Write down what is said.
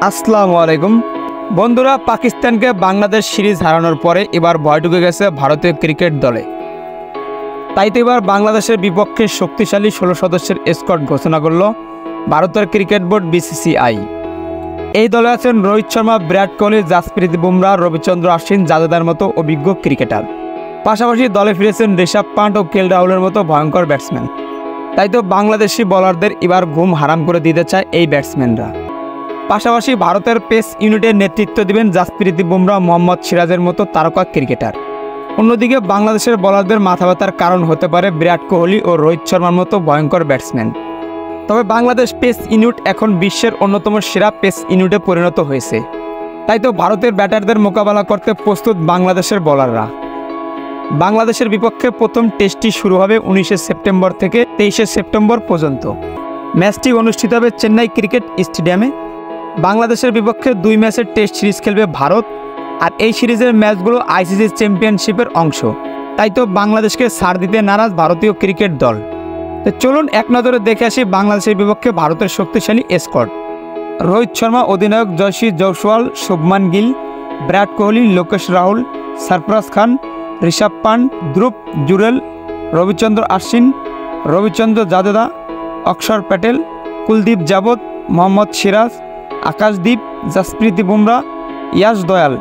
আসসালামু আলাইকুম বন্ধুরা, পাকিস্তানকে বাংলাদেশ সিরিজ হারানোর পরে এবার ভয় ঢুকে গেছে ভারতীয় ক্রিকেট দলে। তাই তো এবার বাংলাদেশের বিপক্ষে শক্তিশালী 16 সদস্যের স্কোয়াড ঘোষণা করল ভারতের ক্রিকেট বোর্ড বিসিসিআই। এই দলে আছেন রোহিত শর্মা, বিরাট কোহলি, জাসপ্রীত বুমরাহ, রবিচন্দ্র অশ্বিন, জাদেজার মতো অভিজ্ঞ ক্রিকেটার। পাশাপাশি দলে ফিরেছেন ঋষভ পান্ট ও কেএল রাহুলের মতো ভয়ঙ্কর ব্যাটসম্যান। তাই তো বাংলাদেশি বোলারদের এবার ঘুম হারাম করে দিতে চায় এই ব্যাটসম্যানরা। পাশাপাশি ভারতের পেস ইউনিটের নেতৃত্ব দিবেন জাসপ্রীত বুমরাহ, মোহাম্মদ সিরাজের মতো তারকা ক্রিকেটার। অন্যদিকে বাংলাদেশের বোলারদের মাথা ব্যথার কারণ হতে পারে বিরাট কোহলি ও রোহিত শর্মার মতো ভয়ঙ্কর ব্যাটসম্যান। তবে বাংলাদেশ পেস ইউনিট এখন বিশ্বের অন্যতম সেরা পেস ইউনিটে পরিণত হয়েছে। তাই তো ভারতের ব্যাটারদের মোকাবেলা করতে প্রস্তুত বাংলাদেশের বোলাররা। বাংলাদেশের বিপক্ষে প্রথম টেস্টটি শুরু হবে 19 সেপ্টেম্বর থেকে 23 সেপ্টেম্বর পর্যন্ত। ম্যাচটি অনুষ্ঠিত হবে চেন্নাই ক্রিকেট স্টেডিয়ামে। বাংলাদেশের বিপক্ষে 2 ম্যাচের টেস্ট সিরিজ খেলবে ভারত, আর এই সিরিজের ম্যাচগুলো আইসিসি চ্যাম্পিয়নশিপের অংশ। তাই তো বাংলাদেশকে ছাড় দিতে নারাজ ভারতীয় ক্রিকেট দল। তো চলুন এক নজরে দেখে আসি বাংলাদেশের বিপক্ষে ভারতের শক্তিশালী স্কোয়াড। রোহিত শর্মা অধিনায়ক, জয়সী জয়সওয়াল, শুভমান গিল, বিরাট কোহলি, লোকেশ রাহুল, সরফরাজ খান, ঋষভ পান্ট, ধ্রুব জুরেল, রবিচন্দ্র অশ্বিন, রবিচন্দ্র জাদেজা, অক্ষর প্যাটেল, কুলদীপ যাদব, মোহাম্মদ সিরাজ, আকাশদীপ, জাসপ্রীত বুমরাহ, ইয়াশ দয়াল।